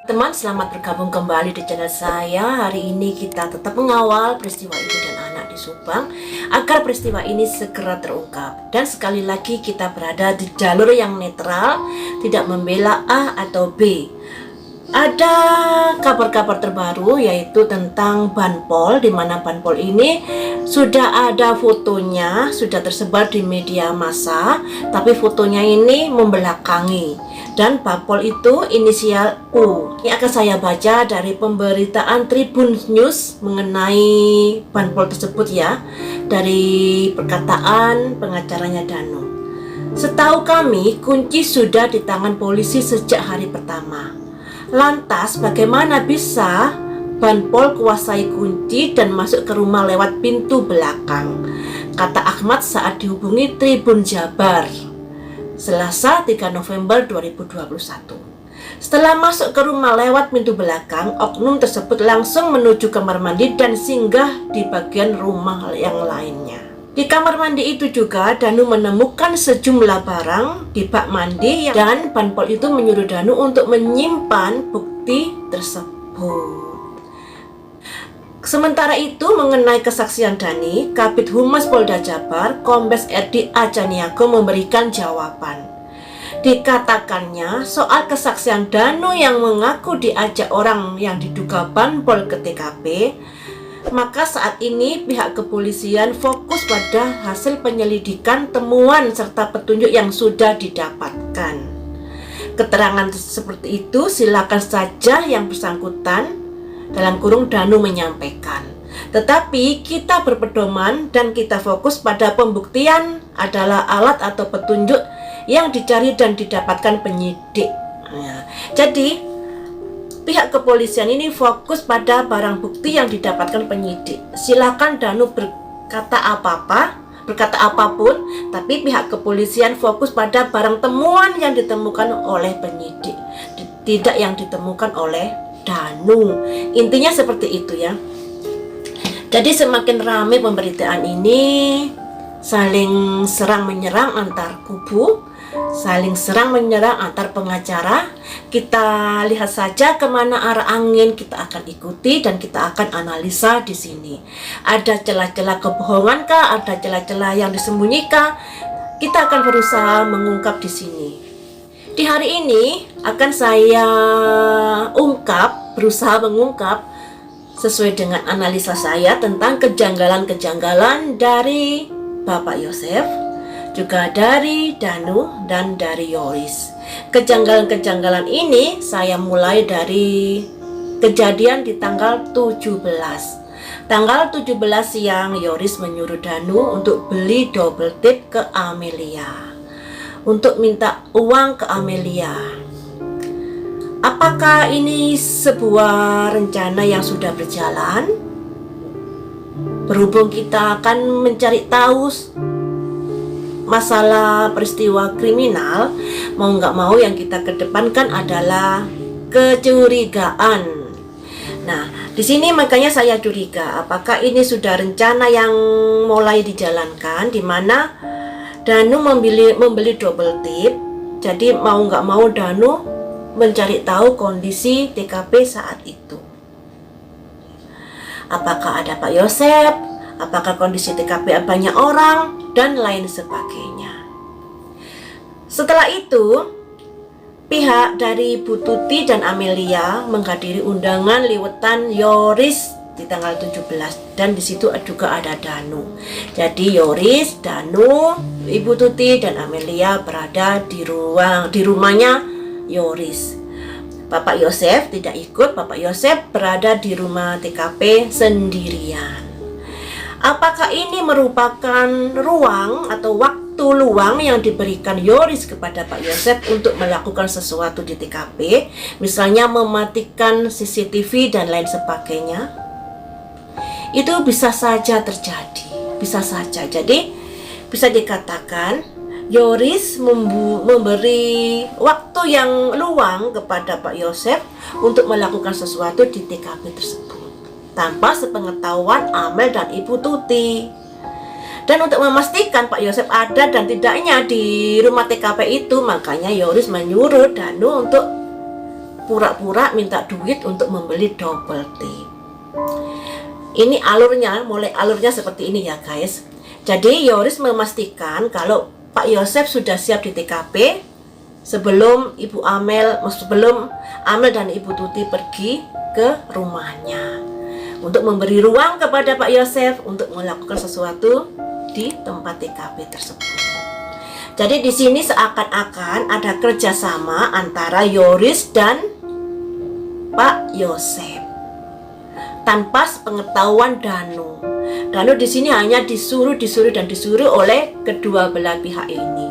Teman, selamat bergabung kembali di channel saya. Hari ini kita tetap mengawal peristiwa ibu dan anak di Subang agar peristiwa ini segera terungkap. Dan sekali lagi kita berada di jalur yang netral, tidak membela A atau B. Ada kabar-kabar terbaru yaitu tentang Banpol, di mana Banpol ini sudah ada fotonya, sudah tersebar di media massa, tapi fotonya ini membelakangi. Dan Banpol itu inisial U. Ini akan saya baca dari pemberitaan Tribun News mengenai Banpol tersebut ya, dari perkataan pengacaranya Danu. Setahu kami, kunci sudah di tangan polisi sejak hari pertama. Lantas bagaimana bisa Banpol kuasai kunci dan masuk ke rumah lewat pintu belakang? Kata Ahmad saat dihubungi Tribun Jabar, Selasa 3 November 2021. Setelah masuk ke rumah lewat pintu belakang, oknum tersebut langsung menuju kamar mandi dan singgah di bagian rumah yang lainnya. Di kamar mandi itu juga Danu menemukan sejumlah barang di bak mandi dan Banpol itu menyuruh Danu untuk menyimpan bukti tersebut. Sementara itu mengenai kesaksian Dani, Kabid Humas Polda Jabar, Kombes RD Acaniago memberikan jawaban. Dikatakannya soal kesaksian Danu yang mengaku diajak orang yang diduga Banpol ke TKP, maka saat ini pihak kepolisian fokus pada hasil penyelidikan, temuan, serta petunjuk yang sudah didapatkan. Keterangan seperti itu silakan saja yang bersangkutan, dalam kurung Danu menyampaikan. Tetapi kita berpedoman dan kita fokus pada pembuktian adalah alat atau petunjuk yang dicari dan didapatkan penyidik. Jadi pihak kepolisian ini fokus pada barang bukti yang didapatkan penyidik. Silakan Danu berkata apapun, tapi pihak kepolisian fokus pada barang temuan yang ditemukan oleh penyidik, tidak yang ditemukan oleh Danu. Intinya seperti itu ya. Jadi semakin ramai pemberitaan ini, saling serang menyerang antar kubu, saling serang menyerang antar pengacara. Kita lihat saja kemana arah angin, kita akan ikuti dan kita akan analisa di sini. Ada celah-celah kebohongan kah? Ada celah-celah yang disembunyikan? Kita akan berusaha mengungkap di sini. Di hari ini akan saya berusaha mengungkap sesuai dengan analisa saya tentang kejanggalan-kejanggalan dari Bapak Yosef, juga dari Danu dan dari Yoris. Kejanggalan-kejanggalan ini saya mulai dari kejadian di tanggal 17. Tanggal 17 siang Yoris menyuruh Danu untuk beli double tip ke Amelia, untuk minta uang ke Amelia. Apakah ini sebuah rencana yang sudah berjalan? Berhubung kita akan mencari tahu masalah peristiwa kriminal, mau nggak mau yang kita kedepankan adalah kecurigaan. Nah, di sini makanya saya curiga, apakah ini sudah rencana yang mulai dijalankan, di mana Danu membeli double tip. Jadi mau nggak mau Danu mencari tahu kondisi TKP saat itu. Apakah ada Pak Yosef? Apakah kondisi TKP banyak orang? Dan lain sebagainya. Setelah itu, pihak dari Bu Tuti dan Amelia menghadiri undangan liwetan Yoris di tanggal 17, dan di situ juga ada Danu. Jadi Yoris, Danu, Ibu Tuti dan Amelia berada di rumahnya Yoris. Bapak Yosef tidak ikut. Bapak Yosef berada di rumah TKP sendirian. Apakah ini merupakan ruang atau waktu luang yang diberikan Yoris kepada Pak Yosef untuk melakukan sesuatu di TKP, misalnya mematikan CCTV dan lain sebagainya? Itu bisa saja terjadi, bisa saja. Jadi bisa dikatakan Yoris memberi waktu yang luang kepada Pak Yosef untuk melakukan sesuatu di TKP tersebut tanpa sepengetahuan Amel dan Ibu Tuti. Dan untuk memastikan Pak Yosef ada dan tidaknya di rumah TKP itu, makanya Yoris menyuruh Danu untuk pura-pura minta duit untuk membeli double tip. Ini alurnya seperti ini ya guys. Jadi Yoris memastikan kalau Pak Yosef sudah siap di TKP sebelum Amel dan Ibu Tuti pergi ke rumahnya, untuk memberi ruang kepada Pak Yosef untuk melakukan sesuatu di tempat TKP tersebut. Jadi di sini seakan-akan ada kerjasama antara Yoris dan Pak Yosef tanpa sepengetahuan Danu. Danu di sini hanya disuruh oleh kedua belah pihak ini.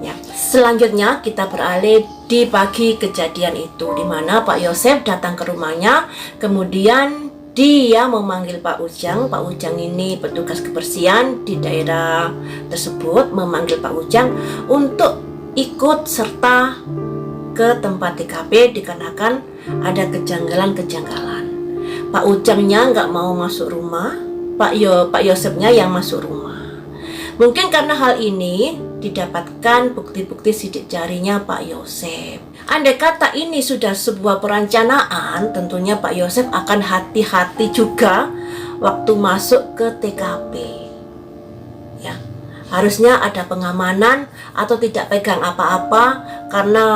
Ya. Selanjutnya kita beralih di pagi kejadian itu, di mana Pak Yosef datang ke rumahnya, kemudian dia memanggil Pak Ujang. Pak Ujang ini petugas kebersihan di daerah tersebut, memanggil Pak Ujang untuk ikut serta ke tempat TKP dikarenakan ada kejanggalan-kejanggalan. Pak Ujangnya nggak mau masuk rumah, Pak Yosefnya yang masuk rumah. Mungkin karena hal ini didapatkan bukti-bukti sidik jarinya Pak Yosef. Andai kata ini sudah sebuah perencanaan, tentunya Pak Yosef akan hati-hati juga waktu masuk ke TKP. Ya, harusnya ada pengamanan atau tidak pegang apa-apa, karena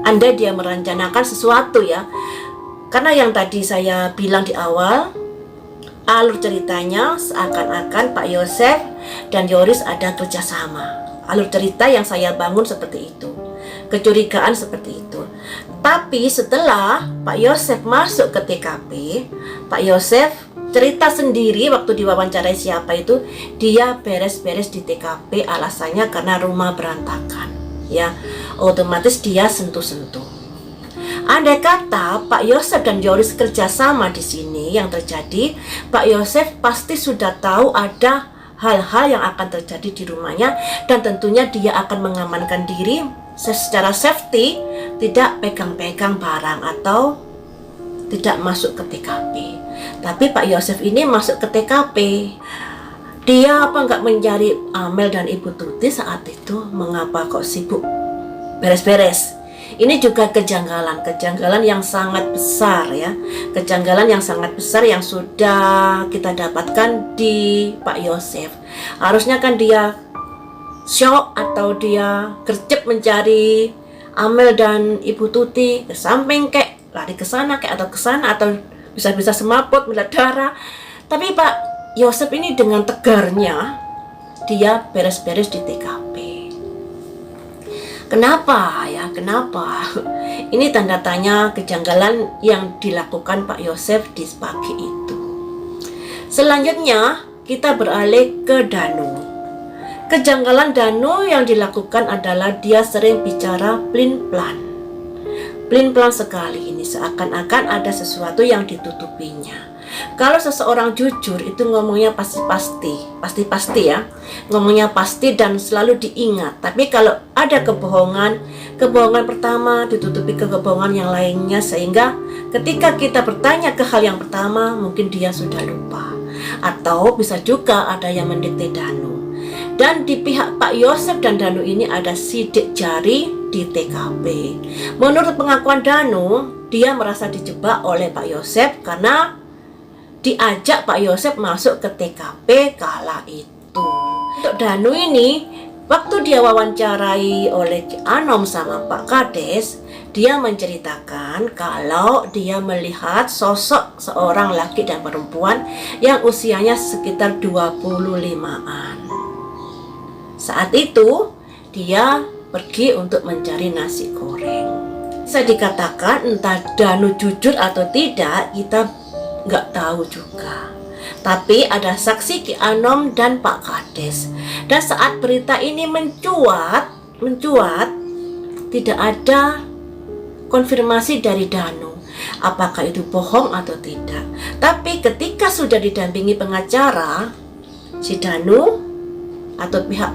andai dia merencanakan sesuatu ya. Karena yang tadi saya bilang di awal, alur ceritanya seakan-akan Pak Yosef dan Yoris ada kerjasama. Alur cerita yang saya bangun seperti itu, kecurigaan seperti itu. Tapi setelah Pak Yosef masuk ke TKP, Pak Yosef cerita sendiri waktu diwawancarai siapa itu, dia beres-beres di TKP alasannya karena rumah berantakan. Ya, otomatis dia sentuh-sentuh. Andai kata Pak Yosef dan Yoris kerjasama di sini, yang terjadi Pak Yosef pasti sudah tahu ada hal-hal yang akan terjadi di rumahnya, dan tentunya dia akan mengamankan diri secara safety, tidak pegang-pegang barang atau tidak masuk ke TKP. Tapi Pak Yosef ini masuk ke TKP. Dia apa nggak mencari Amel dan Ibu Tuti saat itu? Mengapa kok sibuk beres-beres? Ini juga kejanggalan yang sangat besar ya. Kejanggalan yang sangat besar yang sudah kita dapatkan di Pak Yosef. Harusnya kan dia shock atau dia gercep mencari Amel dan Ibu Tuti ke samping, kayak lari ke sana kayak atau ke sana, atau bisa-bisa semaput melihat darah. Tapi Pak Yosef ini dengan tegarnya dia beres-beres di TKP. Kenapa ya? Kenapa? Ini tanda tanya kejanggalan yang dilakukan Pak Yosef di pagi itu. Selanjutnya kita beralih ke Danu. Kejanggalan Danu yang dilakukan adalah dia sering bicara plin-plan. Plin-plan sekali ini, seakan-akan ada sesuatu yang ditutupinya. Kalau seseorang jujur itu ngomongnya pasti ya, ngomongnya pasti dan selalu diingat. Tapi kalau ada kebohongan pertama ditutupi ke kebohongan yang lainnya, sehingga ketika kita bertanya ke hal yang pertama mungkin dia sudah lupa, atau bisa juga ada yang mendikte Danu. Dan di pihak Pak Yosef dan Danu ini ada sidik jari di TKP. Menurut pengakuan Danu, dia merasa dijebak oleh Pak Yosef karena diajak Pak Yosef masuk ke TKP kala itu. Untuk Danu ini, waktu dia wawancarai oleh Anom sama Pak Kades, dia menceritakan kalau dia melihat sosok seorang laki dan perempuan yang usianya sekitar 25-an. Saat itu dia pergi untuk mencari nasi goreng. Saya dikatakan entah Danu jujur atau tidak, kita nggak tahu juga. Tapi ada saksi Ki Anom dan Pak Kades. Dan saat berita ini mencuat, tidak ada konfirmasi dari Danu apakah itu bohong atau tidak. Tapi ketika sudah didampingi pengacara, si Danu atau pihak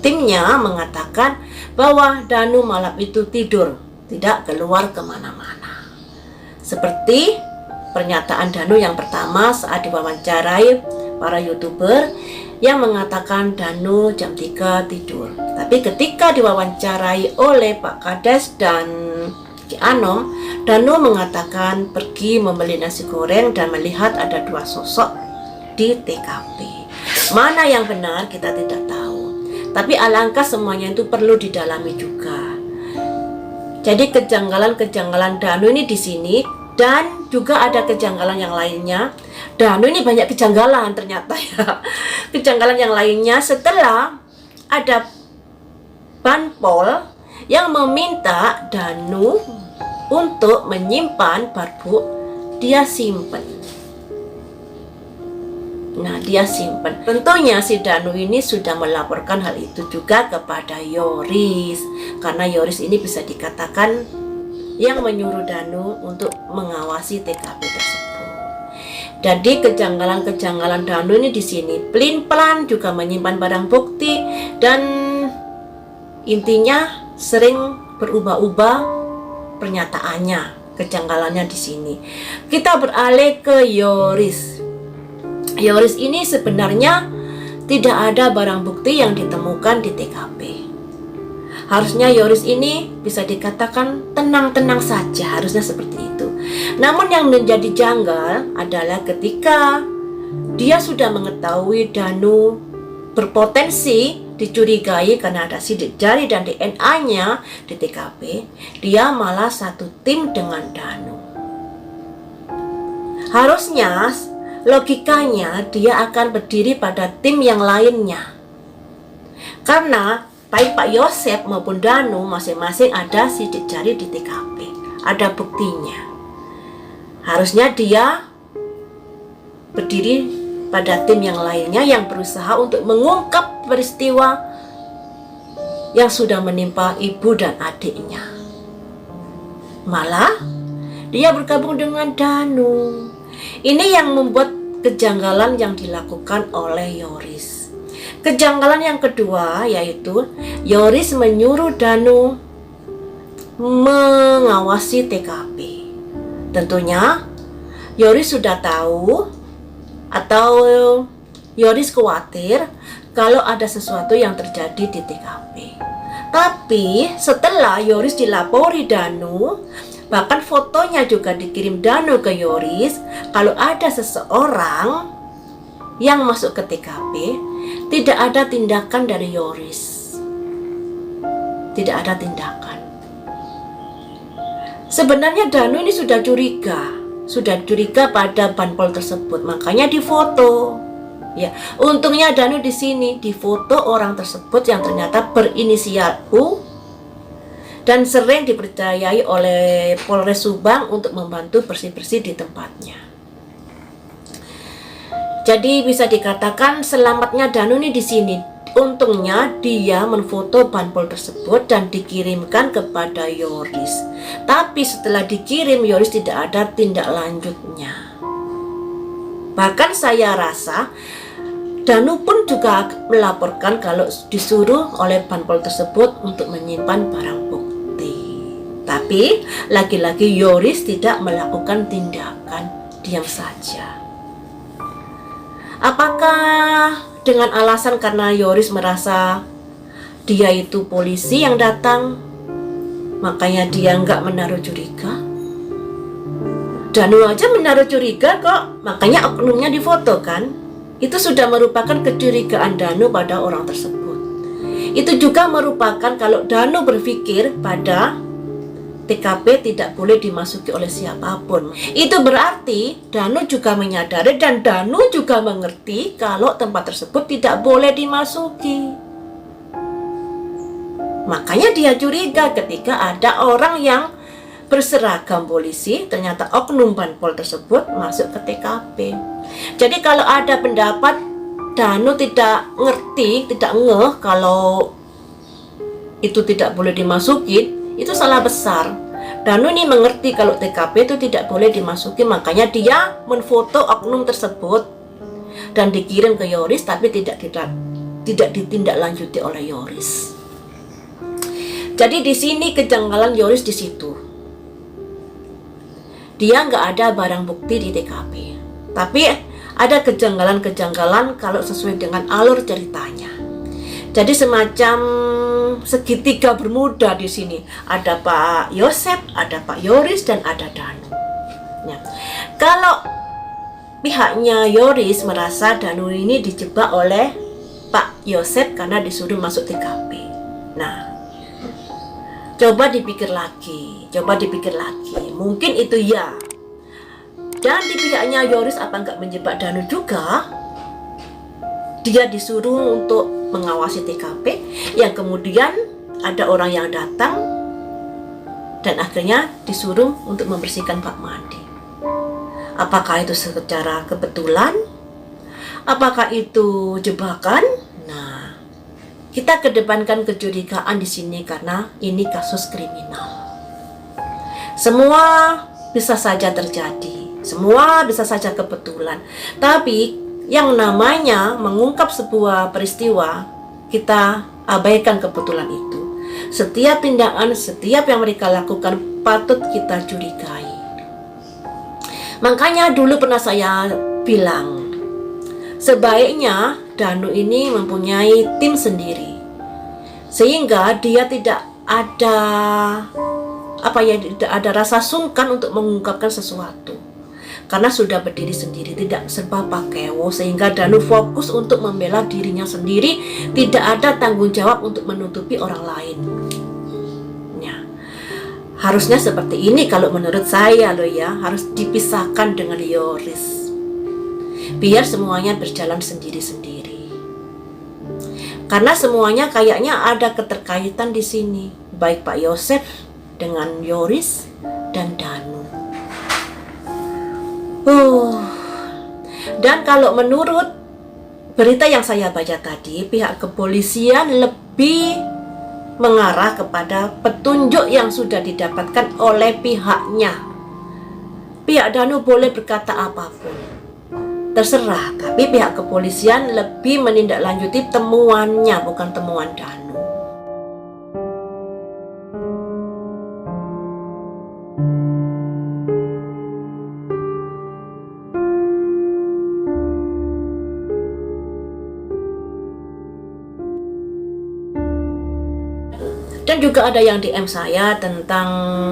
timnya mengatakan bahwa Danu malam itu tidur, tidak keluar kemana-mana. Seperti pernyataan Danu yang pertama saat diwawancarai para YouTuber yang mengatakan Danu jam 3 tidur. Tapi ketika diwawancarai oleh Pak Kades dan Ki Anom, Danu mengatakan pergi membeli nasi goreng dan melihat ada 2 sosok di TKP. Mana yang benar kita tidak tahu. Tapi alangkah semuanya itu perlu didalami juga. Jadi kejanggalan-kejanggalan Danu ini di sini, dan juga ada kejanggalan yang lainnya. Danu ini banyak kejanggalan ternyata ya. Kejanggalan yang lainnya setelah ada Banpol yang meminta Danu untuk menyimpan barbuk, dia simpen. Nah, dia simpen. Tentunya si Danu ini sudah melaporkan hal itu juga kepada Yoris, karena Yoris ini bisa dikatakan yang menyuruh Danu untuk mengawasi TKP tersebut. Jadi kejanggalan-kejanggalan Danu ini di sini, pelin-pelan juga menyimpan barang bukti, dan intinya sering berubah-ubah pernyataannya, kejanggalannya di sini. Kita beralih ke Yoris. Yoris ini sebenarnya tidak ada barang bukti yang ditemukan di TKP. Harusnya Yoris ini bisa dikatakan tenang-tenang saja, harusnya seperti itu. Namun yang menjadi janggal adalah ketika dia sudah mengetahui Danu berpotensi dicurigai karena ada sidik jari dan DNA-nya di TKP, dia malah satu tim dengan Danu. Harusnya logikanya dia akan berdiri pada tim yang lainnya, karena baik Pak Yosep maupun Danu masing-masing ada sidik jari di TKP, ada buktinya. Harusnya dia berdiri pada tim yang lainnya yang berusaha untuk mengungkap peristiwa yang sudah menimpa ibu dan adiknya. Malah dia bergabung dengan Danu. Ini yang membuat kejanggalan yang dilakukan oleh Yoris. Kejanggalan yang kedua yaitu Yoris menyuruh Danu mengawasi TKP. Tentunya Yoris sudah tahu, atau Yoris khawatir kalau ada sesuatu yang terjadi di TKP. Tapi setelah Yoris dilapori Danu, bahkan fotonya juga dikirim Danu ke Yoris, kalau ada seseorang yang masuk ke TKP, tidak ada tindakan dari Yoris. Tidak ada tindakan. Sebenarnya Danu ini sudah curiga pada Banpol tersebut, makanya difoto. Ya, untungnya Danu di sini difoto orang tersebut yang ternyata berinisial U dan sering dipercayai oleh Polres Subang untuk membantu bersih-bersih di tempatnya. Jadi bisa dikatakan selamatnya Danu ini di sini. Untungnya dia menfoto Banpol tersebut dan dikirimkan kepada Yoris. Tapi setelah dikirim, Yoris tidak ada tindak lanjutnya. Bahkan saya rasa Danu pun juga melaporkan kalau disuruh oleh Banpol tersebut untuk menyimpan barang bukti. Tapi lagi-lagi Yoris tidak melakukan tindakan, diam saja. Apakah dengan alasan karena Yoris merasa dia itu polisi yang datang, makanya dia nggak menaruh curiga? Danu aja menaruh curiga kok, makanya oknumnya difoto kan? Itu sudah merupakan kecurigaan Danu pada orang tersebut. Itu juga merupakan kalau Danu berpikir pada TKP tidak boleh dimasuki oleh siapapun. Itu berarti Danu juga menyadari dan Danu juga mengerti kalau tempat tersebut tidak boleh dimasuki. Makanya dia curiga ketika ada orang yang berseragam polisi, ternyata oknum Banpol tersebut masuk ke TKP. Jadi kalau ada pendapat Danu tidak ngerti, tidak ngeh kalau itu tidak boleh dimasukin, itu salah besar. Danu ini mengerti kalau TKP itu tidak boleh dimasuki, makanya dia menfoto oknum tersebut dan dikirim ke Yoris, tapi tidak ditindaklanjuti oleh Yoris. Jadi di sini kejanggalan Yoris di situ. Dia nggak ada barang bukti di TKP, tapi ada kejanggalan-kejanggalan kalau sesuai dengan alur ceritanya. Jadi semacam segitiga bermuda di sini. Ada Pak Yosef, ada Pak Yoris, dan ada Danu. Nah, kalau pihaknya Yoris merasa Danu ini dijebak oleh Pak Yosef karena disuruh masuk TKP. Nah, coba dipikir lagi. Mungkin itu ya. Dan di pihaknya Yoris apa nggak menjebak Danu juga? Dia disuruh untuk mengawasi TKP, yang kemudian ada orang yang datang dan akhirnya disuruh untuk membersihkan bak mandi. Apakah itu secara kebetulan? Apakah itu jebakan? Nah, kita kedepankan kecurigaan di sini karena ini kasus kriminal. Semua bisa saja terjadi, semua bisa saja kebetulan. Tapi yang namanya mengungkap sebuah peristiwa, kita abaikan kebetulan itu. Setiap tindakan, setiap yang mereka lakukan patut kita curigai. Makanya dulu pernah saya bilang, sebaiknya Danu ini mempunyai tim sendiri, sehingga dia tidak ada tidak ada rasa sungkan untuk mengungkapkan sesuatu. Karena sudah berdiri sendiri, tidak serba pakewo, sehingga Danu fokus untuk membela dirinya sendiri, tidak ada tanggung jawab untuk menutupi orang lain. Ya, harusnya seperti ini kalau menurut saya loh ya, harus dipisahkan dengan Yoris. Biar semuanya berjalan sendiri-sendiri. Karena semuanya kayaknya ada keterkaitan di sini, baik Pak Yosef dengan Yoris dan Danu. Dan kalau menurut berita yang saya baca tadi, pihak kepolisian lebih mengarah kepada petunjuk yang sudah didapatkan oleh pihaknya. Pihak Danu boleh berkata apapun, terserah, tapi pihak kepolisian lebih menindaklanjuti temuannya, bukan temuan Danu. Dan juga ada yang DM saya tentang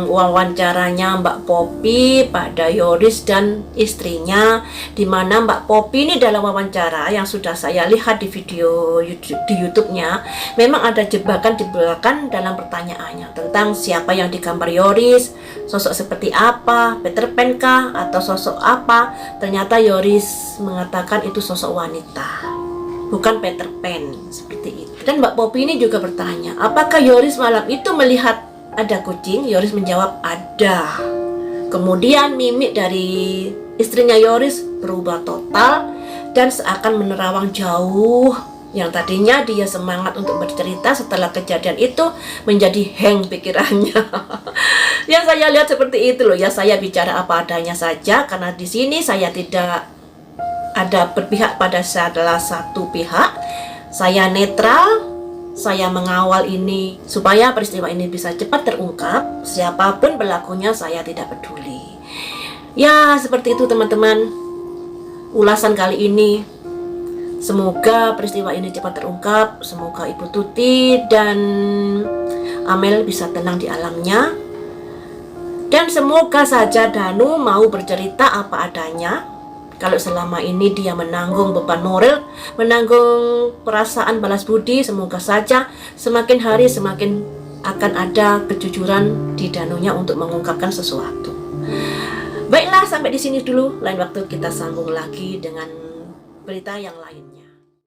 wawancaranya Mbak Poppy pada Yoris dan istrinya, di mana Mbak Poppy ini dalam wawancara yang sudah saya lihat di video di YouTube-nya, memang ada jebakan di belakang dalam pertanyaannya tentang siapa yang digambar Yoris, sosok seperti apa, Peter Pan kah atau sosok apa. Ternyata Yoris mengatakan itu sosok wanita, bukan Peter Pan, seperti itu. Dan Mbak Poppy ini juga bertanya, apakah Yoris malam itu melihat ada kucing? Yoris menjawab ada. Kemudian mimik dari istrinya Yoris berubah total dan seakan menerawang jauh. Yang tadinya dia semangat untuk bercerita, setelah kejadian itu menjadi hang pikirannya. Yang saya lihat seperti itu loh ya, saya bicara apa adanya saja karena di sini saya tidak ada berpihak pada salah satu pihak. Saya netral, saya mengawal ini supaya peristiwa ini bisa cepat terungkap. Siapapun pelakunya saya tidak peduli. Ya, seperti itu teman-teman ulasan kali ini. Semoga peristiwa ini cepat terungkap. Semoga Ibu Tuti dan Amel bisa tenang di alamnya. Dan semoga saja Danu mau bercerita apa adanya. Kalau selama ini dia menanggung beban moral, menanggung perasaan balas budi, semoga saja semakin hari semakin akan ada kejujuran di Danunya untuk mengungkapkan sesuatu. Baiklah, sampai di sini dulu. Lain waktu kita sambung lagi dengan berita yang lainnya.